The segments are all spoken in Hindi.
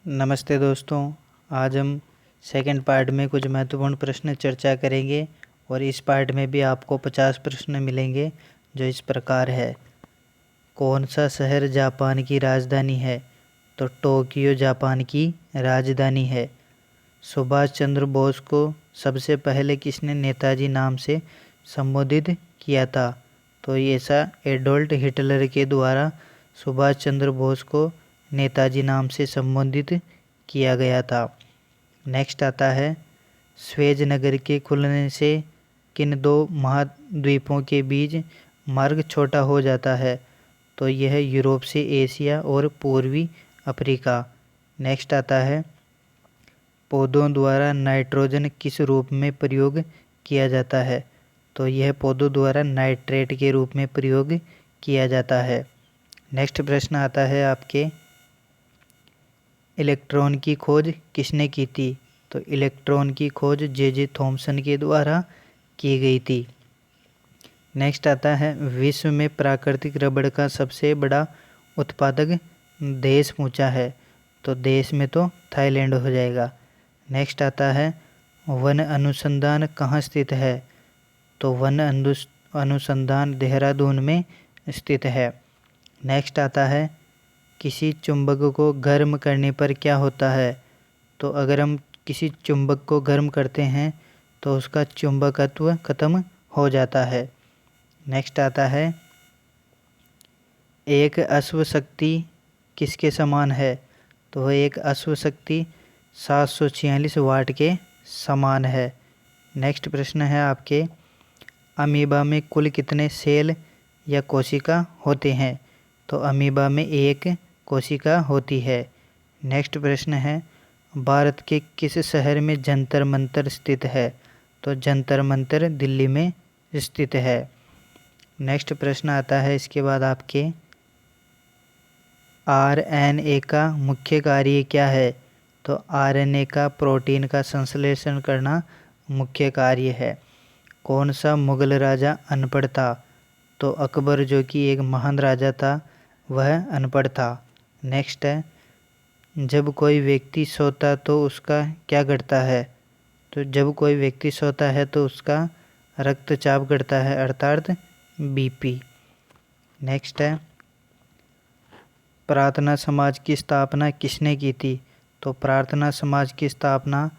नमस्ते दोस्तों। आज हम सेकंड पार्ट में कुछ महत्वपूर्ण प्रश्न चर्चा करेंगे और इस पार्ट में भी आपको 50 प्रश्न मिलेंगे जो इस प्रकार है। कौन सा शहर जापान की राजधानी है? तो टोक्यो जापान की राजधानी है। सुभाष चंद्र बोस को सबसे पहले किसने नेताजी नाम से संबोधित किया था? तो ऐसा एडोल्फ हिटलर के द्वारा सुभाष चंद्र बोस को नेताजी नाम से संबोधित किया गया था। नेक्स्ट आता है, स्वेज नगर के खुलने से किन दो महाद्वीपों के बीच मार्ग छोटा हो जाता है? तो यह यूरोप से एशिया और पूर्वी अफ्रीका। नेक्स्ट आता है, पौधों द्वारा नाइट्रोजन किस रूप में प्रयोग किया जाता है? तो यह पौधों द्वारा नाइट्रेट के रूप में प्रयोग किया जाता है। नेक्स्ट प्रश्न आता है आपके, इलेक्ट्रॉन की खोज किसने की थी? तो इलेक्ट्रॉन की खोज जे थॉमसन के द्वारा की गई थी। नेक्स्ट आता है, विश्व में प्राकृतिक रबड़ का सबसे बड़ा उत्पादक देश पूछा है? तो देश में तो थाईलैंड हो जाएगा। नेक्स्ट आता है, वन अनुसंधान कहाँ स्थित है? तो वन अनुसंधान देहरादून में स्थित है। नेक्स्ट आता है, किसी चुंबक को गर्म करने पर क्या होता है? तो अगर हम किसी चुंबक को गर्म करते हैं तो उसका चुंबकत्व खत्म हो जाता है। नेक्स्ट आता है, एक अश्व शक्ति किसके समान है? तो एक अश्व शक्ति 746 वाट के समान है। नेक्स्ट प्रश्न है आपके, अमीबा में कुल कितने सेल या कोशिका होते हैं? तो अमीबा में एक कोशिका होती है। नेक्स्ट प्रश्न है, भारत के किस शहर में जंतर मंतर स्थित है? तो जंतर मंतर दिल्ली में स्थित है। नेक्स्ट प्रश्न आता है इसके बाद आपके, आरएनए का मुख्य कार्य क्या है? तो आरएनए का प्रोटीन का संश्लेषण करना मुख्य कार्य है। कौन सा मुगल राजा अनपढ़ था? तो अकबर, जो कि एक महान राजा था, वह अनपढ़ था। नेक्स्ट है, जब कोई व्यक्ति सोता तो उसका क्या घटता है? तो जब कोई व्यक्ति सोता है तो उसका रक्तचाप घटता है, अर्थात बीपी। नेक्स्ट है, प्रार्थना समाज की स्थापना किसने की थी? तो प्रार्थना समाज की स्थापना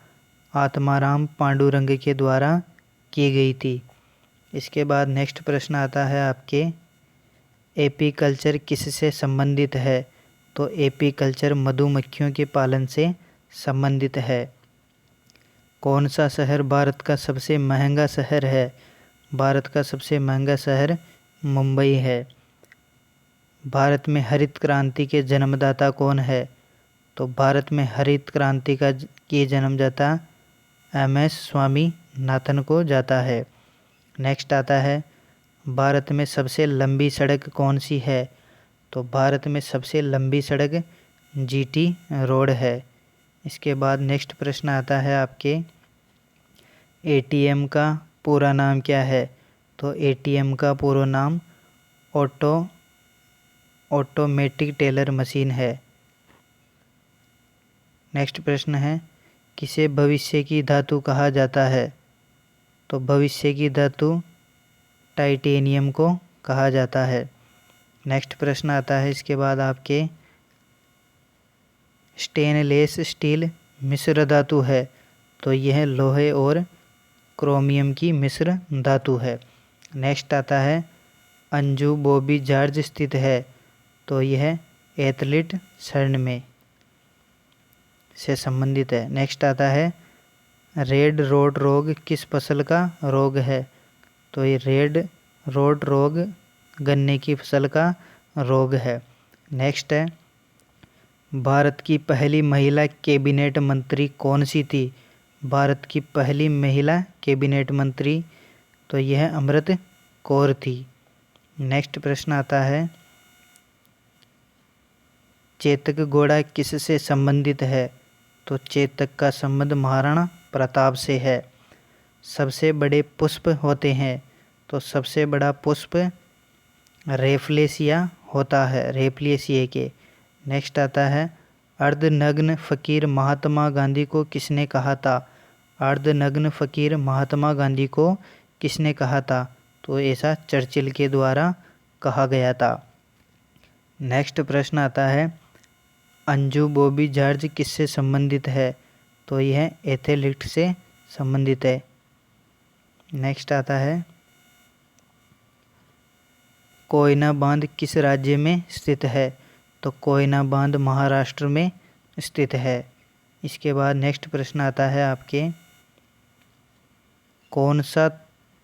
आत्माराम पांडुरंग के द्वारा की गई थी। इसके बाद नेक्स्ट प्रश्न आता है आपके, एपीकल्चर किससे संबंधित है? तो एपीकल्चर मधुमक्खियों के पालन से संबंधित है। कौन सा शहर भारत का सबसे महंगा शहर है? भारत का सबसे महंगा शहर मुंबई है। भारत में हरित क्रांति के जन्मदाता कौन है? तो भारत में हरित क्रांति की जन्मदाता एम.एस. स्वामीनाथन को जाता है। नेक्स्ट आता है, भारत में सबसे लंबी सड़क कौन सी है? तो भारत में सबसे लंबी सड़क जीटी रोड है। इसके बाद नेक्स्ट प्रश्न आता है आपके, एटीएम का पूरा नाम क्या है? तो एटीएम का पूरा नाम ऑटोमेटिक टेलर मशीन है। नेक्स्ट प्रश्न है, किसे भविष्य की धातु कहा जाता है? तो भविष्य की धातु टाइटेनियम को कहा जाता है। नेक्स्ट प्रश्न आता है इसके बाद आपके, स्टेनलेस स्टील मिश्र धातु है? तो यह लोहे और क्रोमियम की मिश्र धातु है। नेक्स्ट आता है, अंजू बॉबी जॉर्ज स्थित है? तो यह एथलीट शरण में से संबंधित है। नेक्स्ट आता है, रेड रोड रोग किस फसल का रोग है? तो ये रेड रोड रोग गन्ने की फसल का रोग है। नेक्स्ट है, भारत की पहली महिला कैबिनेट मंत्री कौन सी थी? भारत की पहली महिला कैबिनेट मंत्री, तो यह अमृत कौर थी। नेक्स्ट प्रश्न आता है, चेतक घोड़ा किससे संबंधित है? तो चेतक का संबंध महाराणा प्रताप से है। सबसे बड़े पुष्प होते हैं? तो सबसे बड़ा पुष्प रेफ्लेसिया होता है, रेफ्लेसिए के। नेक्स्ट आता है, अर्धनग्न फकीर महात्मा गांधी को किसने कहा था? अर्धनग्न फकीर महात्मा गांधी को किसने कहा था? तो ऐसा चर्चिल के द्वारा कहा गया था। नेक्स्ट प्रश्न आता है, अंजू बॉबी जॉर्ज किससे संबंधित है? तो यह एथलीट से संबंधित है। नेक्स्ट आता है, कोयना बांध किस राज्य में स्थित है? तो कोयना बांध महाराष्ट्र में स्थित है। इसके बाद नेक्स्ट प्रश्न आता है आपके, कौन सा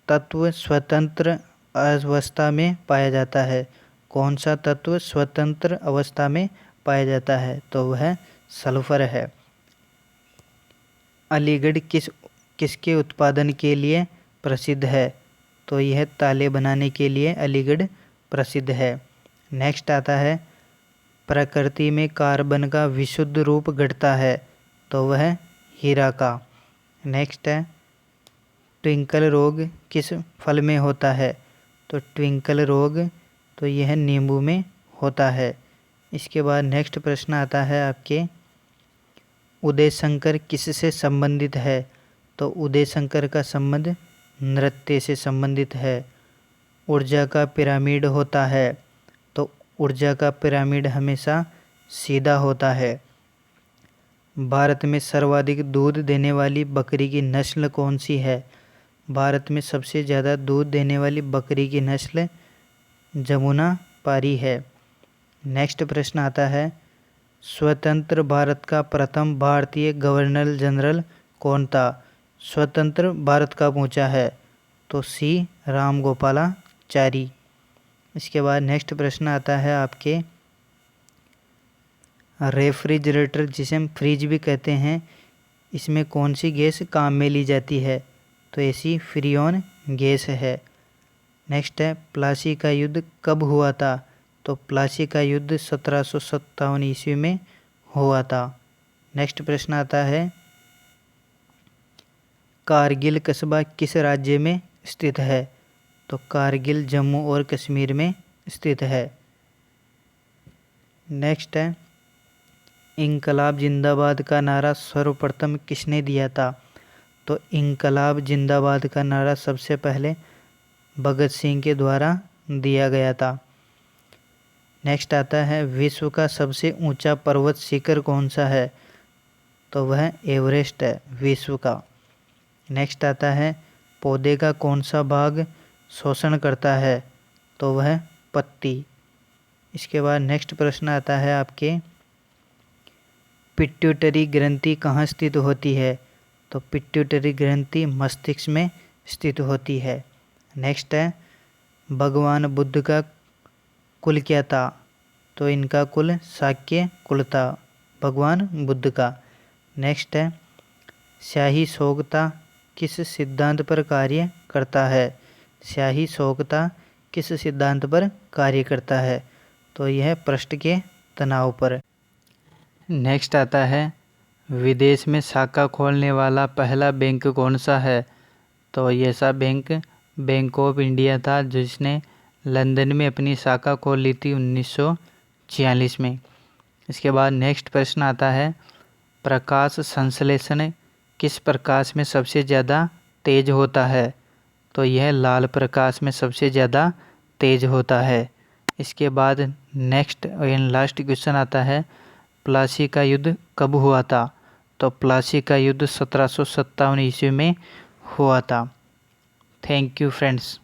तत्व स्वतंत्र अवस्था में पाया जाता है? कौन सा तत्व स्वतंत्र अवस्था में पाया जाता है? तो वह सल्फर है। अलीगढ़ किसके उत्पादन के लिए प्रसिद्ध है? तो यह ताले बनाने के लिए अलीगढ़ प्रसिद्ध है। नेक्स्ट आता है, प्रकृति में कार्बन का विशुद्ध रूप घटता है, तो वह हीरा का। नेक्स्ट है, ट्विंकल रोग किस फल में होता है? तो ट्विंकल रोग तो यह नींबू में होता है। इसके बाद नेक्स्ट प्रश्न आता है आपके, उदय शंकर किससे संबंधित है? तो उदय शंकर का संबंध नृत्य से संबंधित है। ऊर्जा का पिरामिड होता है, तो ऊर्जा का पिरामिड हमेशा सीधा होता है। भारत में सर्वाधिक दूध देने वाली बकरी की नस्ल कौन सी है? भारत में सबसे ज़्यादा दूध देने वाली बकरी की नस्ल जमुना पारी है। नेक्स्ट प्रश्न आता है, स्वतंत्र भारत का प्रथम भारतीय गवर्नर जनरल कौन था? स्वतंत्र भारत का पूछा है, तो सी रामगोपालाचारी। इसके बाद नेक्स्ट प्रश्न आता है आपके, रेफ्रिजरेटर जिसे हम फ्रिज भी कहते हैं, इसमें कौन सी गैस काम में ली जाती है? तो ऐसी फ्रीऑन गैस है। नेक्स्ट है, प्लासी का युद्ध कब हुआ था? तो प्लासी का युद्ध 1757 ईस्वी में हुआ था। नेक्स्ट प्रश्न आता है, कारगिल कस्बा किस राज्य में स्थित है? तो कारगिल जम्मू और कश्मीर में स्थित है। नेक्स्ट है, इंकलाब जिंदाबाद का नारा सर्वप्रथम किसने दिया था? तो इंकलाब जिंदाबाद का नारा सबसे पहले भगत सिंह के द्वारा दिया गया था। नेक्स्ट आता है, विश्व का सबसे ऊंचा पर्वत शिखर कौन सा है? तो वह एवरेस्ट है विश्व का। नेक्स्ट आता है, पौधे का कौन सा भाग शोषण करता है? तो वह पत्ती। इसके बाद नेक्स्ट प्रश्न आता है आपके, पिट्यूटरी ग्रंथि कहाँ स्थित होती है? तो पिट्यूटरी ग्रंथि मस्तिष्क में स्थित होती है। नेक्स्ट है, भगवान बुद्ध का कुल क्या था? तो इनका कुल शाक्य कुल था भगवान बुद्ध का। नेक्स्ट है, शाही सोगता किस सिद्धांत पर कार्य करता है? शाही सोगता किस सिद्धांत पर कार्य करता है? तो यह पृष्ठ के तनाव पर। नेक्स्ट आता है, विदेश में शाखा खोलने वाला पहला बैंक कौन सा है? तो ये सा बैंक ऑफ इंडिया था, जिसने लंदन में अपनी शाखा खोल ली थी 1946 में। इसके बाद नेक्स्ट प्रश्न आता है, प्रकाश संश्लेषण किस प्रकाश में सबसे ज़्यादा तेज होता है? तो यह लाल प्रकाश में सबसे ज़्यादा तेज होता है। इसके बाद नेक्स्ट एंड लास्ट क्वेश्चन आता है, प्लासी का युद्ध कब हुआ था? तो प्लासी का युद्ध 1757 ईस्वी में हुआ था। Thank you friends.